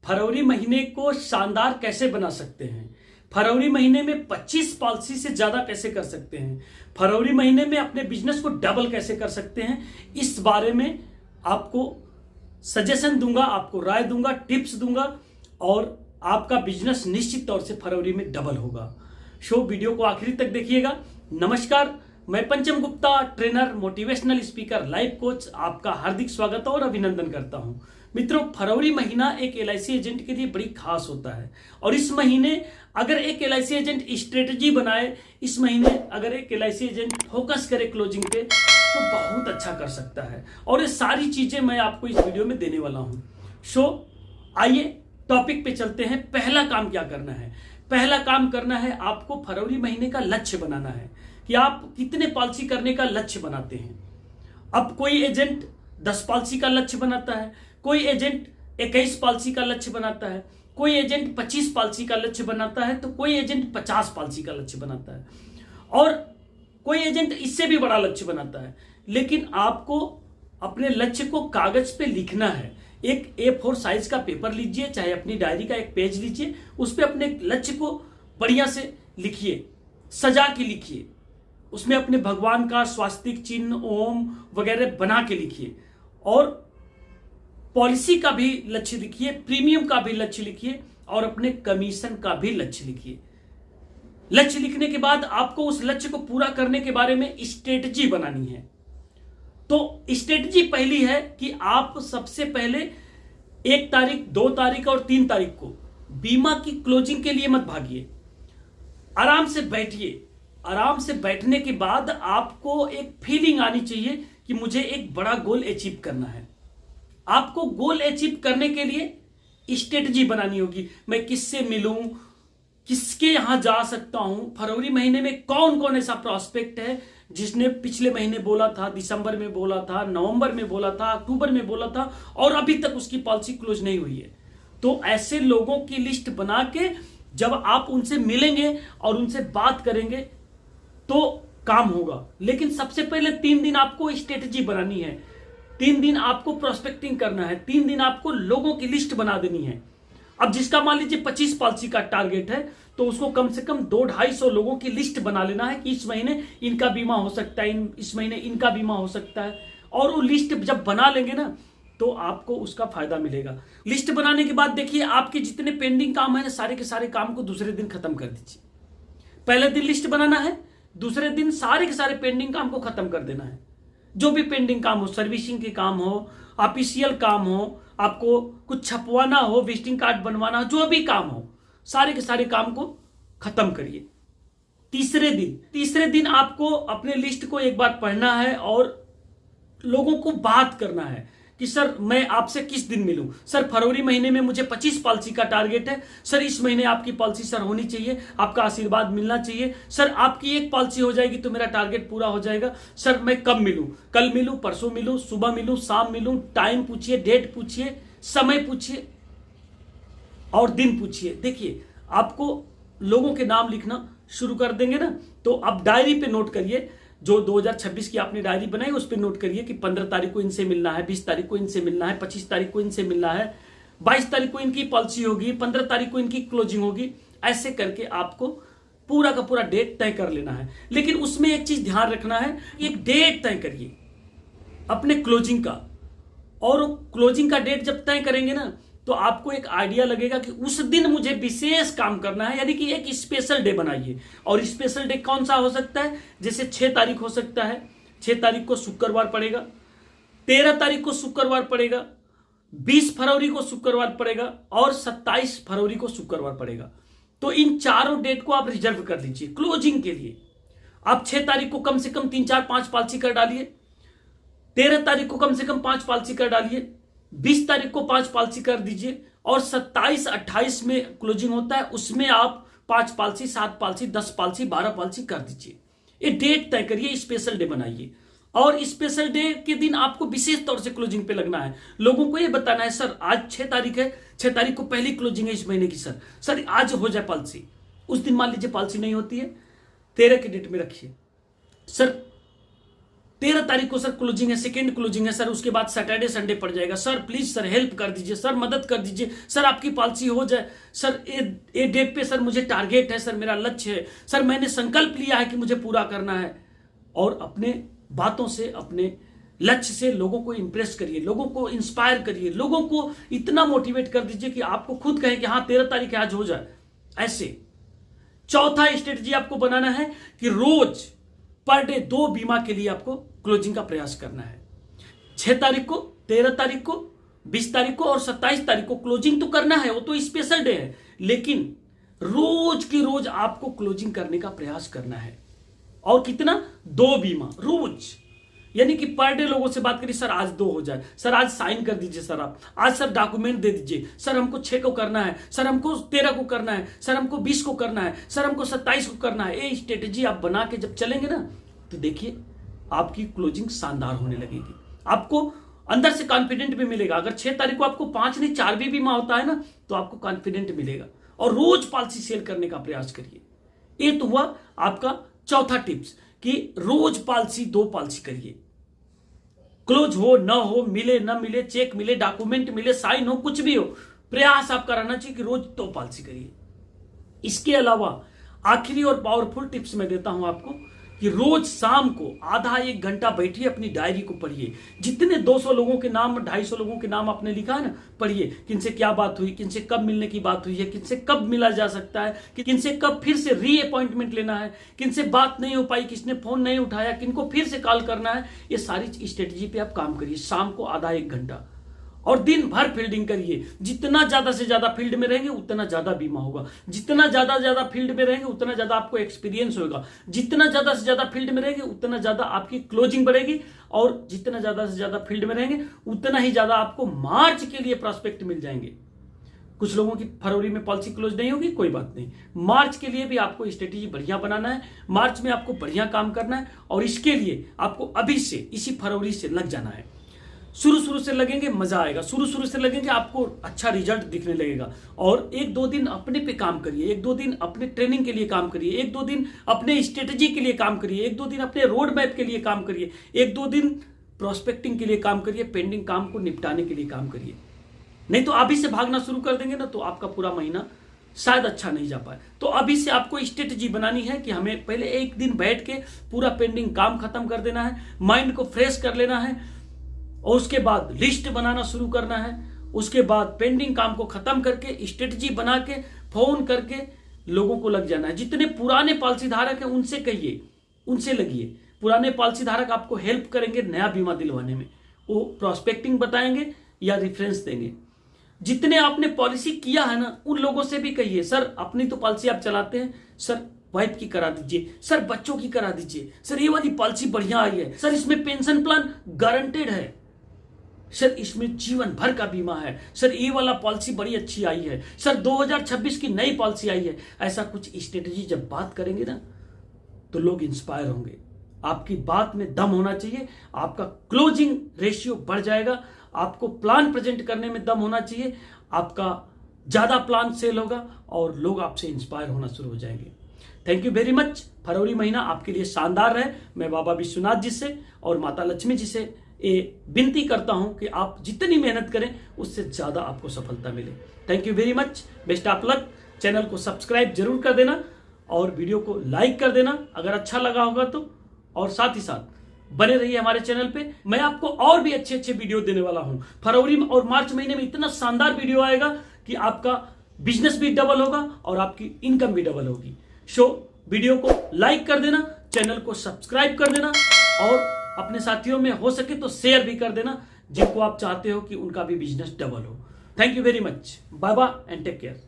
फरवरी महीने को शानदार कैसे बना सकते हैं, फरवरी महीने में 25 पॉलिसी से ज्यादा कैसे कर सकते हैं, फरवरी महीने में अपने बिजनेस को डबल कैसे कर सकते हैं, इस बारे में आपको सजेशन दूंगा, आपको राय दूंगा, टिप्स दूंगा और आपका बिजनेस निश्चित तौर से फरवरी में डबल होगा। वीडियो को आखिरी तक देखिएगा। नमस्कार, मैं पंचम Gupta, trainer, motivational speaker, life coach, आपका हार्दिक स्वागत और अभिनंदन करता हूं। मित्रों, फरवरी महीना एक एलआईसी एजेंट के लिए बड़ी खास होता है और इस महीने अगर एक एलआईसी एजेंट स्ट्रेटजी बनाए, इस महीने अगर एक एलआईसी एजेंट फोकस करे क्लोजिंग पे तो बहुत अच्छा कर सकता है और ये सारी चीजें मैं आपको इस वीडियो में देने वाला हूं। आइए टॉपिक पे चलते हैं। पहला काम क्या करना है? पहला काम करना है आपको फरवरी महीने का लक्ष्य बनाना है कि आप कितने पॉलिसी करने का लक्ष्य बनाते हैं। अब कोई एजेंट 10 पॉलिसी का लक्ष्य बनाता है, कोई एजेंट 21 पॉलिसी का लक्ष्य बनाता है, कोई एजेंट 25 पॉलिसी का लक्ष्य बनाता है, तो कोई एजेंट 50 पॉलिसी का लक्ष्य बनाता है और कोई एजेंट इससे भी बड़ा लक्ष्य बनाता है। लेकिन आपको अपने लक्ष्य को कागज पे लिखना है। एक A4 साइज का पेपर लीजिए, चाहे अपनी डायरी का एक पेज लीजिए, उस पर अपने लक्ष्य को बढ़िया से लिखिए, सजा के लिखिए, उसमें अपने भगवान का स्वास्तिक चिन्ह, ओम वगैरह बना के लिखिए और पॉलिसी का भी लक्ष्य लिखिए, प्रीमियम का भी लक्ष्य लिखिए और अपने कमीशन का भी लक्ष्य लिखिए। लक्ष्य लिखने के बाद आपको उस लक्ष्य को पूरा करने के बारे में स्ट्रेटजी बनानी है। तो स्ट्रेटजी पहली है कि आप सबसे पहले 1 तारीख, 2 तारीख और 3 तारीख को बीमा की क्लोजिंग के लिए मत भागिए। आराम से बैठिए। आराम से बैठने के बाद आपको एक फीलिंग आनी चाहिए कि मुझे एक बड़ा गोल अचीव करना है। आपको गोल अचीव करने के लिए स्ट्रेटजी बनानी होगी। मैं किससे मिलूं, किसके यहां जा सकता हूं, फरवरी महीने में कौन कौन ऐसा प्रोस्पेक्ट है जिसने पिछले महीने बोला था, दिसंबर में बोला था, नवंबर में बोला था, अक्टूबर में बोला था और अभी तक उसकी पॉलिसी क्लोज नहीं हुई है। तो ऐसे लोगों की लिस्ट बना के जब आप उनसे मिलेंगे और उनसे बात करेंगे तो काम होगा। लेकिन सबसे पहले 3 दिन आपको स्ट्रेटजी बनानी है, 3 दिन आपको प्रोस्पेक्टिंग करना है, 3 दिन आपको लोगों की लिस्ट बना देनी है। अब जिसका मान लीजिए 25 पॉलिसी का टारगेट है तो उसको कम से कम 200-250 लोगों की लिस्ट बना लेना है कि इस महीने इनका बीमा हो सकता है, इस महीने इनका बीमा हो सकता है। और वो लिस्ट जब बना लेंगे ना तो आपको उसका फायदा मिलेगा। लिस्ट बनाने के बाद देखिए आपके जितने पेंडिंग काम है ना, सारे के सारे काम को दूसरे दिन खत्म कर दीजिए। पहले दिन लिस्ट बनाना है, दूसरे दिन सारे के सारे पेंडिंग काम को खत्म कर देना है। जो भी पेंडिंग काम हो, सर्विसिंग के काम हो, ऑफिशियल काम हो, आपको कुछ छपवाना हो, विजिटिंग कार्ड बनवाना हो, जो भी काम हो, सारे के सारे काम को खत्म करिए। तीसरे दिन आपको अपने लिस्ट को एक बार पढ़ना है और लोगों को बात करना है कि सर मैं आपसे किस दिन मिलूं। सर फरवरी महीने में मुझे 25 पॉलिसी का टारगेट है। सर इस महीने आपकी पॉलिसी सर होनी चाहिए, आपका आशीर्वाद मिलना चाहिए। सर आपकी एक पॉलिसी हो जाएगी तो मेरा टारगेट पूरा हो जाएगा। सर मैं कब मिलूं? कल मिलूं, परसों मिलूं, सुबह मिलूं, शाम मिलूं? टाइम पूछिए, डेट पूछिए, समय पूछिए और दिन पूछिए। देखिए आपको लोगों के नाम लिखना शुरू कर देंगे ना तो अब डायरी पे नोट करिए। जो 2026 की आपने डायरी बनाई उस पर नोट करिए कि 15 तारीख को इनसे मिलना है, 20 तारीख को इनसे मिलना है, 25 तारीख को इनसे मिलना है, 22 तारीख को इनकी पॉलिसी होगी, 15 तारीख को इनकी क्लोजिंग होगी। ऐसे करके आपको पूरा का पूरा डेट तय कर लेना है। लेकिन उसमें एक चीज ध्यान रखना है, एक डेट तय करिए अपने क्लोजिंग का। और क्लोजिंग का डेट जब तय करेंगे ना तो आपको एक आइडिया लगेगा कि उस दिन मुझे विशेष काम करना है, यानी कि एक स्पेशल डे बनाइए। और स्पेशल डे कौन सा हो सकता है? जैसे 6 तारीख हो सकता है, 6 तारीख को शुक्रवार पड़ेगा, 13 तारीख को शुक्रवार पड़ेगा, 20 फरवरी को शुक्रवार पड़ेगा और 27 फरवरी को शुक्रवार पड़ेगा। तो इन चारों डेट को आप रिजर्व कर लीजिए क्लोजिंग के लिए। आप 6 तारीख को कम से कम 3, 4, 5 पॉलिसी कर डालिए, 13 तारीख को कम से कम 5 पॉलिसी कर डालिए, 20 तारीख को 5 पॉलिसी कर दीजिए और 27, 28 में क्लोजिंग होता है, उसमें आप 5 पॉलिसी, 7 पॉलिसी, 10 पॉलिसी, 12 पॉलिसी कर दीजिए। ये डेट तय करिए, स्पेशल डे बनाइए और स्पेशल डे के दिन आपको विशेष तौर से क्लोजिंग पे लगना है। लोगों को ये बताना है सर आज 6 तारीख है, 6 तारीख को पहली क्लोजिंग है इस महीने की, सर आज हो जाए पॉलिसी। उस दिन मान लीजिए पॉलिसी नहीं होती है, 13 के डेट में रखिए। सर 13 तारीख को सर क्लोजिंग है, सेकेंड क्लोजिंग है सर, उसके बाद सैटरडे संडे पड़ जाएगा। सर प्लीज सर हेल्प कर दीजिए, सर मदद कर दीजिए, सर आपकी पॉलिसी हो जाए। सर ये डेट पे सर मुझे टारगेट है, सर मेरा लक्ष्य है, सर मैंने संकल्प लिया है कि मुझे पूरा करना है। और अपने बातों से, अपने लक्ष्य से लोगों को इंप्रेस करिए, लोगों को इंस्पायर करिए, लोगों को इतना मोटिवेट कर दीजिए कि आपको खुद कहे कि हाँ 13 तारीख आज हो जाए। ऐसे चौथा स्ट्रेटजी आपको बनाना है कि रोज पर डे 2 बीमा के लिए आपको क्लोजिंग का प्रयास करना है। 6 तारीख को, 13 तारीख को, 20 तारीख को और 27 तारीख को क्लोजिंग तो करना है, वो तो स्पेशल डे है, लेकिन रोज की रोज आपको क्लोजिंग करने का प्रयास करना है। और कितना? 2 बीमा रोज, यानी कि पर डे लोगों से बात करिए, सर आज 2 हो जाए, सर आज साइन कर दीजिए, सर आप आज सर डॉक्यूमेंट दे दीजिए, सर हमको 6 को करना है, सर हमको 13 को करना है, सर हमको 20 को करना है, सर हमको 27 को करना है। ये स्ट्रेटेजी आप बना के जब चलेंगे ना, तो देखिए आपकी क्लोजिंग शानदार होने लगेगी, आपको अंदर से कॉन्फिडेंट भी मिलेगा। अगर 6 तारीख को आपको 5 नहीं 4 भी बीमा होता है ना, तो आपको कॉन्फिडेंट मिलेगा। और रोज पॉलिसी सेल करने का प्रयास करिए। ये तो हुआ आपका चौथा टिप्स कि रोज पॉलिसी 2 पॉलिसी करिए। क्लोज हो ना हो, मिले ना मिले, चेक मिले, डॉक्यूमेंट मिले, साइन हो, कुछ भी हो, प्रयास आपका रहना चाहिए कि रोज 2 पॉलिसी करिए। इसके अलावा आखिरी और पावरफुल टिप्स मैं देता हूं आपको कि रोज शाम को आधा 1 घंटा बैठिए, अपनी डायरी को पढ़िए। जितने 200 लोगों के नाम, 250 लोगों के नाम आपने लिखा है ना, पढ़िए। किनसे क्या बात हुई, किनसे कब मिलने की बात हुई है, किनसे कब मिला जा सकता है, कि किनसे कब फिर से री अपॉइंटमेंट लेना है, किनसे बात नहीं हो पाई, किसने फोन नहीं उठाया, किनको फिर से कॉल करना है। ये सारी स्ट्रेटेजी पे आप काम करिए। शाम को आधा 1 घंटा और दिन भर फील्डिंग करिए। जितना ज्यादा से ज्यादा फील्ड में रहेंगे उतना ज्यादा बीमा होगा, जितना ज्यादा फील्ड में रहेंगे उतना ज्यादा आपको एक्सपीरियंस होगा, जितना ज्यादा से ज्यादा फील्ड में रहेंगे उतना ज्यादा आपकी क्लोजिंग बढ़ेगी, और जितना ज्यादा से ज्यादा फील्ड में रहेंगे उतना ही ज्यादा आपको मार्च के लिए प्रॉस्पेक्ट मिल जाएंगे। कुछ लोगों की फरवरी में पॉलिसी क्लोज नहीं होगी, कोई बात नहीं, मार्च के लिए भी आपको स्ट्रेटेजी बढ़िया बनाना है। मार्च में आपको बढ़िया काम करना है, और इसके लिए आपको अभी से, इसी फरवरी से लग जाना है। शुरू से लगेंगे, मजा आएगा। शुरू से लगेंगे, आपको अच्छा रिजल्ट दिखने लगेगा। और 1-2 दिन अपने पे काम करिए, 1-2 दिन अपने ट्रेनिंग के लिए काम करिए, 1-2 दिन अपने स्ट्रेटेजी के लिए काम करिए, 1-2 दिन अपने रोड मैप के लिए काम करिए, 1-2 दिन प्रोस्पेक्टिंग के लिए काम करिए, पेंडिंग काम को निपटाने के लिए काम करिए। नहीं तो अभी से भागना शुरू कर देंगे ना, तो आपका पूरा महीना शायद अच्छा नहीं जा पाए। तो अभी से आपको स्ट्रेटेजी बनानी है कि हमें पहले 1 दिन बैठ के पूरा पेंडिंग काम खत्म कर देना है, माइंड को फ्रेश कर लेना है, और उसके बाद लिस्ट बनाना शुरू करना है। उसके बाद पेंडिंग काम को खत्म करके स्ट्रेटजी बना के फोन करके लोगों को लग जाना है। जितने पुराने पॉलिसी धारक हैं उनसे कहिए, उनसे लगिए। पुराने पॉलिसी धारक आपको हेल्प करेंगे नया बीमा दिलवाने में, वो प्रोस्पेक्टिंग बताएंगे या रेफरेंस देंगे। जितने आपने पॉलिसी किया है ना, उन लोगों से भी कहिए, सर अपनी तो पॉलिसी आप चलाते हैं, सर वाइफ की करा दीजिए, सर बच्चों की करा दीजिए, सर ये वाली पॉलिसी बढ़िया आई है, सर इसमें पेंशन प्लान गारंटेड है, सर इसमें जीवन भर का बीमा है, सर ये वाला पॉलिसी बड़ी अच्छी आई है, सर 2026 की नई पॉलिसी आई है। ऐसा कुछ स्ट्रेटेजी जब बात करेंगे ना, तो लोग इंस्पायर होंगे। आपकी बात में दम होना चाहिए, आपका क्लोजिंग रेशियो बढ़ जाएगा, आपको प्लान प्रेजेंट करने में दम होना चाहिए, आपका ज्यादा प्लान सेल होगा और लोग आपसे इंस्पायर होना शुरू हो जाएंगे। Thank you very much. फरवरी महीना आपके लिए शानदार रहे। मैं बाबा विश्वनाथ जी से और माता लक्ष्मी जी से ये विनती करता हूं कि आप जितनी मेहनत करें उससे ज्यादा आपको सफलता मिले। Thank you very much, best of luck. Channel को सब्सक्राइब जरूर कर देना और वीडियो को लाइक कर देना अगर अच्छा लगा होगा तो, और साथ ही साथ बने रहिए हमारे चैनल पे। मैं आपको और भी अच्छे अच्छे वीडियो देने वाला हूं। फरवरी और मार्च महीने में इतना शानदार वीडियो आएगा कि आपका बिजनेस भी डबल होगा और आपकी इनकम भी डबल होगी। सो वीडियो को लाइक कर देना, चैनल को सब्सक्राइब कर देना और अपने साथियों में हो सके तो शेयर भी कर देना जिनको आप चाहते हो कि उनका भी बिजनेस डबल हो। Thank you very much, bye bye and take care.